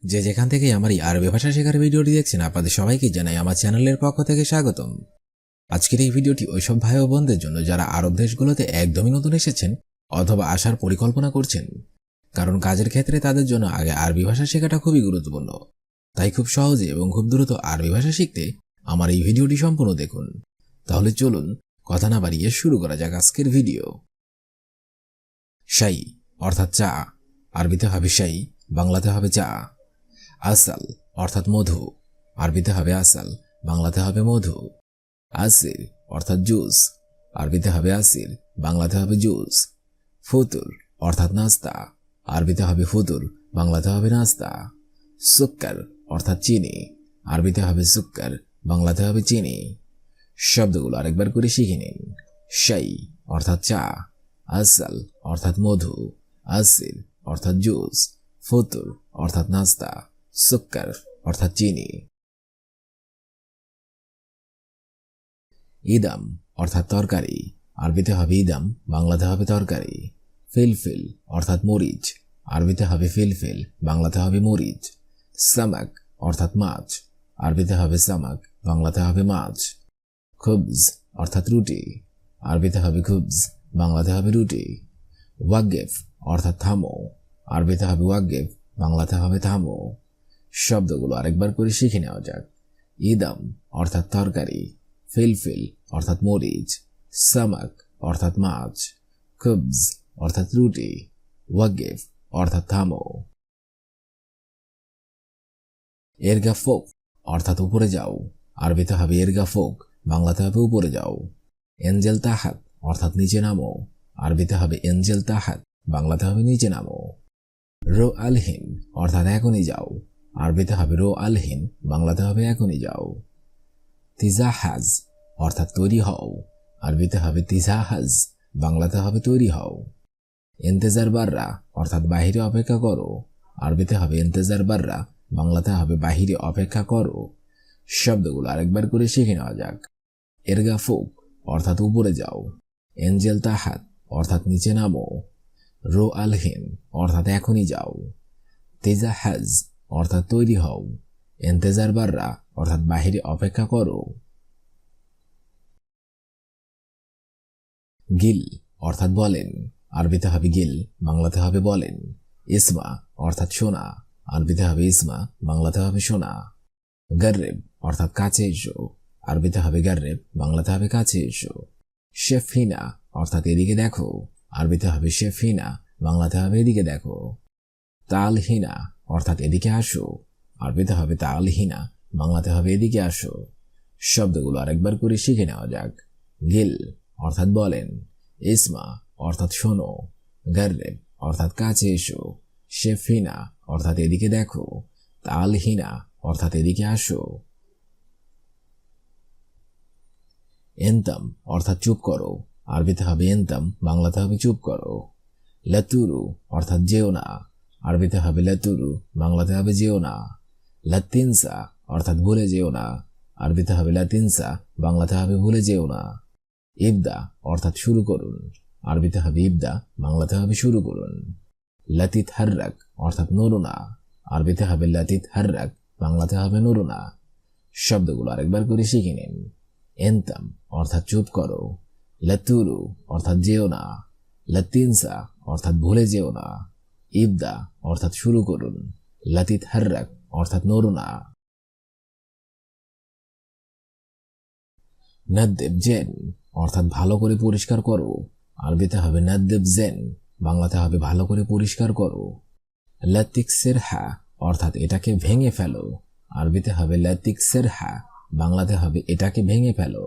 যে যেখান থেকে আমার এই আরবি ভাষা শেখার ভিডিওটি দেখছেন আপনাদের সবাইকে জানাই আমার চ্যানেলের পক্ষ থেকে স্বাগতম। আজকের এই ভিডিওটি ওইসব ভাই ও বোনদের জন্য যারা আরব দেশগুলোতে একদমই নতুন এসেছেন অথবা আসার পরিকল্পনা করছেন, কারণ কাজের ক্ষেত্রে তাদের জন্য আগে আরবি ভাষা শেখাটা খুবই গুরুত্বপূর্ণ। তাই খুব সহজে এবং খুব দ্রুত আরবি ভাষা শিখতে আমার এই ভিডিওটি সম্পূর্ণ দেখুন। তাহলে চলুন কথা না বাড়িয়ে শুরু করা যাক আজকের ভিডিও। শাই অর্থাৎ চা, আরবিতে হবে শাই, বাংলাতে হবে চা। আসাল অর্থাৎ মধু, আরবিতে হবে আসাল, বাংলাতে হবে মধু। আসির অর্থাৎ জুস, আরবিতে হবে আসির, বাংলাতে হবে জুস। ফুতুর অর্থাৎ নাস্তা, আরবিতে হবে ফুতুর, বাংলাতে হবে নাস্তা। সুক্কার অর্থাৎ চিনি, আরবিতে হবে সুক্কার, বাংলাতে হবে চিনি। শব্দগুলো আরেকবার করে শিখে নিন। শাই অর্থাৎ চা, আসাল অর্থাৎ মধু, আসির অর্থাৎ জুস, ফুতুর অর্থাৎ নাস্তা, সুক্কার অর্থাৎ চিনি। ইদাম অর্থাৎ তরকারি, আরবিতে হবে ইদাম, বাংলাতে হবে তরকারি। ফিলফিল অর্থাৎ মরিচ, আরবিতে হবে ফিলফিল, বাংলাতে হবে মরিচ। সামাক অর্থাৎ মাছ, আরবিতে হবে সামাক, বাংলাতে হবে মাছ। খুবজ অর্থাৎ রুটি, আরবিতে হবে খুবজ, বাংলাতে হবে রুটি। ওয়াগেফ অর্থাৎ থামো, আরবিতে হবে ওয়াগেফ, বাংলাতে হবে থামো। শব্দগুলো আরেকবার করে শিখে নেওয়া যাক। ইদাম অর্থাৎ তরকারি, ফিলফিল অর্থাৎ মরিচ, সামাক অর্থাৎ মাছ, খুবজ অর্থাৎ রুটি, ওয়াগেফ অর্থাৎ থামো। এরগা ফোক অর্থাৎ উপরে যাও, আরবিতে হবে এরগা ফোক, বাংলাতে হবে উপরে যাও। এঞ্জেল তাহাত অর্থাৎ নিচে নামো, আরবিতে হবে এঞ্জেল তাহাত, বাংলাতে হবে নিচে নামো। রো আলহিন অর্থাৎ এখনই যাও, আরবিতে হবে রো আলহিন, বাংলাতে হবে এখনই যাও। তিজাহাজ অর্থাৎ তৈরি হও, আরবিতে হবে তিজাহাজ, বাংলাতে হবে তৈরি হও। ইন্তেজার বাররা অর্থাৎ বাহিরে অপেক্ষা করো, আরবিতে হবে ইন্তেজার বাররা, বাংলাতে হবে বাহিরে অপেক্ষা করো। শব্দগুলো আরেকবার করে শিখে নেওয়া যাক। এরগা ফোক অর্থাৎ উপরে যাও, এঞ্জেল তাহাত অর্থাৎ নিচে নামো, রো আলহিন অর্থাৎ এখনই যাও, তেজাহাজ অর্থাৎ তৈরি হও, ইন্তেজার বাররা অর্থাৎ বাহিরে অপেক্ষা করো। গিল অর্থাৎ বলেন, আরবিতে হবে গিল, বাংলাতে হবে বলেন। ইসমা অর্থাৎ শোনা, আরবিতে হবে ইসমা, বাংলাতে হবে শোনা। গার্রেব অর্থাৎ কাছে এসো, আরবিতে হবে গার্রেব, বাংলাতে হবে কাছে এসো। শেফিনা অর্থাৎ এদিকে দেখো, আরবিতে হবে শেফিনা, বাংলাতে হবে এদিকে দেখো। তালহিনা অর্থাৎ এদিকে আসো, আরবিতে হবে তালহিনা, বাংলাতে হবে এদিকে আসো। শব্দগুলো আরেকবার করে শিখে নেওয়া যাক। গিল অর্থাৎ বলেন, ইসমা অর্থাৎ শোনো, গার্রেব অর্থাৎ কাছে এসো, শেফিনা অর্থাৎ এদিকে দেখো, তালহিনা অর্থাৎ এদিকে আসো। এনতাম অর্থাৎ চুপ করো, আরবিতে হবে এনতাম, বাংলাতে হবে চুপ করো। লাতুরু অর্থাৎ যেও না, আরবিতে হবে লাতুরু, বাংলাতে হবে যেও না। লাতিনসা অর্থাৎ ভুলে যেও না, আরবিতে হবে লাতিনসা, বাংলাতে হবে ভুলে যেও না। ইবদা অর্থাৎ শুরু করুন, আরবিতে হবে ইবদা, বাংলাতে হবে শুরু করুন। লাতিত হার্রাক অর্থাৎ নড়ো না, আরবিতে হবে লাতিত হার্রাক, বাংলাতে হবে নড়ো না। শব্দগুলো আরেকবার করে শিখে নিন। এনতাম অর্থাৎ চুপ করো, লাতুরু অর্থাৎ যেও না, লাতিনসা অর্থাৎ ভুলে যেও না, ইবদা অর্থাৎ শুরু করুন, লাতিত হার্রাক অর্থাৎ নড়ো না। নাদ্দেব জেন অর্থাৎ ভালো করে পরিষ্কার করো, আরবিতে হবে নাদ্দেব জেন, বাংলাতে হবে ভালো করে পরিষ্কার করো। লাতিক সেরহা অর্থাৎ এটাকে ভেঙে ফেলো, আরবিতে হবে লাতিক সেরহা, বাংলাতে হবে এটাকে ভেঙে ফেলো।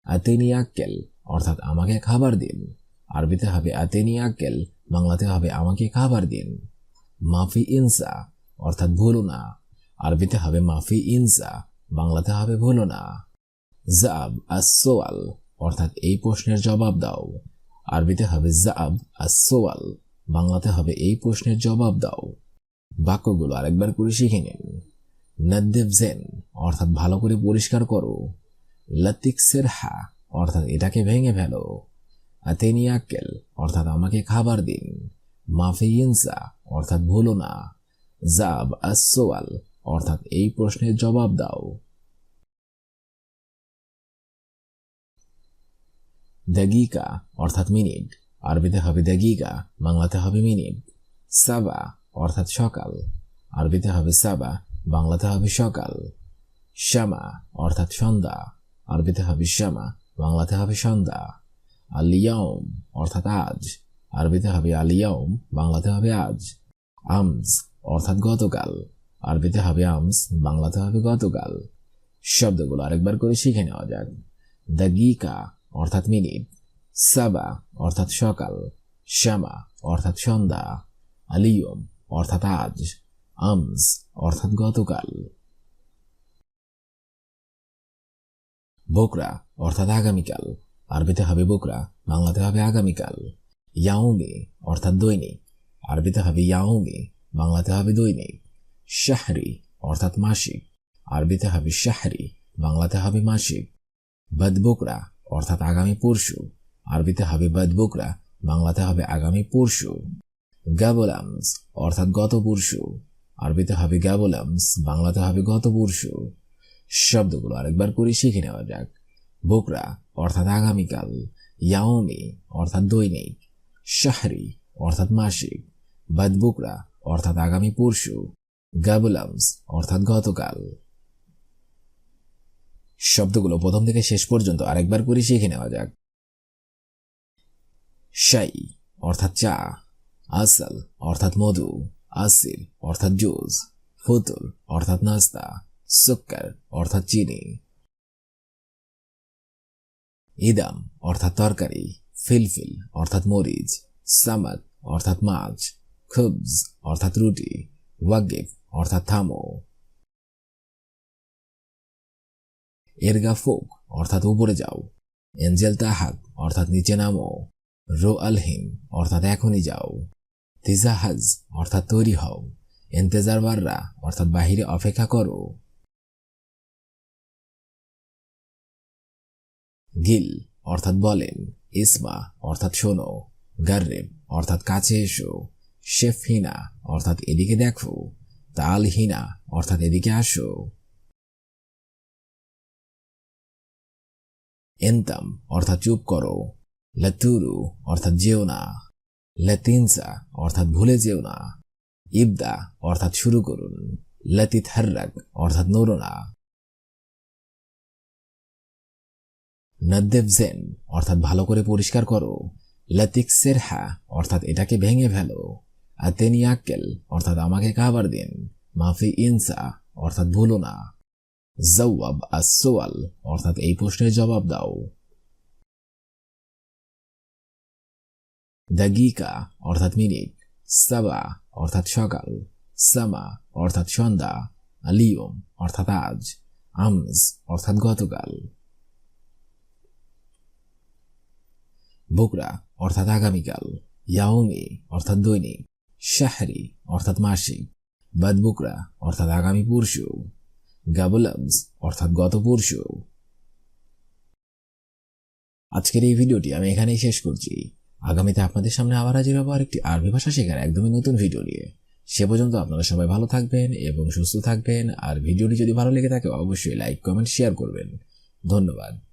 আতেনি আক্কেল অর্থাৎ আমাকে খাবার দিন, আরবিতে হবে আতেনি আক্কেল, বাংলাতে হবে আমাকে খাবার দিন। মাফি ইনসা অর্থাৎ ভুলো না, আরবিতে হবে মাফি ইনসা, বাংলাতে হবে ভুলো না। জাব আসোয়াল অর্থাৎ এই প্রশ্নের জবাব দাও, আরবিতে হবে জাব আসোয়াল, বাংলাতে হবে এই প্রশ্নের জবাব দাও। বাক্যগুলো আরেকবার করে শিখে নিন। নাদ্দেব জেন অর্থাৎ ভালো করে পরিষ্কার করো, লাতিক সেরহা অর্থাৎ এটাকে ভেঙে ফেলো, আতেনি আক্কেল অর্থাৎ আমাকে খাবার দিন, মাফি ইনসা অর্থাৎ ভুলো না, জাব আস-সোয়াল অর্থাৎ এই প্রশ্নের জবাব দাও। দাগিকা অর্থাৎ মিনিট, আরবিতে হবে দাগিকা, বাংলাতে হবে মিনিট। সাবা অর্থাৎ সকাল, আরবিতে হবে সাবা, বাংলাতে হবে সকাল। শামা অর্থাৎ সন্ধ্যা, আরবিতে হবে শামা, বাংলাতে হবে সন্ধ্যা। আল-ইয়াউম অর্থাৎ আজ, আরবিতে হবে আল-ইয়াউম, বাংলাতে হবে আজ। আমস অর্থাৎ গতকাল, আরবিতে হবে আমস, বাংলাতে হবে গতকাল। শব্দগুলো আরেকবার করে শিখে নেওয়া যাক। দাগিকা অর্থাৎ মিনিট, সাবা অর্থাৎ সকাল, শামা অর্থাৎ সন্ধ্যা, আল-ইয়াউম অর্থাৎ আজ, আমস অর্থাৎ গতকাল। বোকরা অর্থাৎ আগামীকাল, আরবিতে হবে বোকরা, বাংলাতে হবে আগামীকাল। ইয়াউমি অর্থাৎ দৈনিক, আরবিতে হবে ইয়াউমি, বাংলাতে হবে দৈনিক। শাহরি অর্থাৎ মাসিক, আরবিতে হবে শাহরি, বাংলাতে হবে মাসিক। বদবোকরা অর্থাৎ আগামী পরশু, আরবিতে হবে বদবোকরা, বাংলাতে হবে আগামী পরশু। গাবলামস অর্থাৎ গত পরশু, আরবিতে হবে গাবলামস, বাংলাতে হবে গত পরশু। শব্দগুলো আরেকবার করে শিখে নেওয়া যাক। বোকরা অর্থাৎ আগামীকাল, ইয়াওমি অর্থাৎ দৈনিক, শাহরি অর্থাৎ মাসিক, বদবোকরা অর্থাৎ আগামী পরশু, গাবলামস অর্থাৎ গতকাল। শব্দগুলো প্রথম থেকে শেষ পর্যন্ত আরেকবার করে শিখে নেওয়া যাক। শাই অর্থাৎ চা, আসল অর্থাৎ মধু, আসির অর্থাৎ জুস, ফুতুর অর্থাৎ নাস্তা, সুক্কার অর্থাৎ চিনি। ইদাম অর্থাৎ তরকারি, ফিলফিল অর্থাৎ মরিচ, সামাক অর্থাৎ মাছ, খুবজ অর্থাৎ রুটি, ওয়াগিফ অর্থাৎ থামো। এরগা ফোক অর্থাৎ উপরে যাও, এঞ্জেল তাহাত অর্থাৎ নিচে নামো, রো আলহিন অর্থাৎ এখনই যাও, তিজাহাজ অর্থাৎ তৈরি হও, এন্তেজার বাররা অর্থাৎ বাহিরে অপেক্ষা করো। গিল অর্থাৎ বলেন, ইসমা অর্থাৎ শোনো, গার্রেব অর্থাৎ কাছে এসো, শেফহিনা অর্থাৎ এদিকে দেখো, তালহিনা অর্থাৎ এদিকে আসো। এন্তাম অর্থাৎ চুপ করো, লাতুরু অর্থাৎ যেও না, লাতিনসা অর্থাৎ ভুলে যেও না, ইবদা অর্থাৎ শুরু করুন, লাতিতহাররাক অর্থাৎ নড়ো না। নদ্দেব জেন অর্থাৎ ভালো করে পরিষ্কার করো, লাতিক সেরহা অর্থাৎ এটাকে ভেঙে ফেলো, আতেনিয়াক্কেল অর্থাৎ আমাকে খাবার দিন, মাফি ইনসা অর্থাৎ ভুলো না। জওয়াব আস-সোয়াল অর্থাৎ এই প্রশ্নের জবাব দাও। দাগিকা অর্থাৎ মিনিট, সাবা অর্থাৎ সকাল, সামা অর্থাৎ সন্ধ্যা, আলিয়ম অর্থাৎ আজ, আমজ অর্থাৎ গতকাল। বুকরা অর্থাৎ আগামীকাল, ইয়াওমি অর্থাৎ দৈনিক, শাহরি অর্থাৎ মাসিক, বদবুকরা অর্থাৎ আগামী পরশু, গাবলামস অর্থাৎ গত পরশু। আজকের এই ভিডিওটি আমি এখানেই শেষ করছি। আগামীতে আপনাদের সামনে আবার হাজির হবো আরেকটি আরবি ভাষা শেখার একদমই নতুন ভিডিও নিয়ে। সে পর্যন্ত আপনারা সবাই ভালো থাকবেন এবং সুস্থ থাকবেন। আর ভিডিওটি যদি ভালো লেগে থাকে অবশ্যই লাইক, কমেন্ট, শেয়ার করবেন। ধন্যবাদ।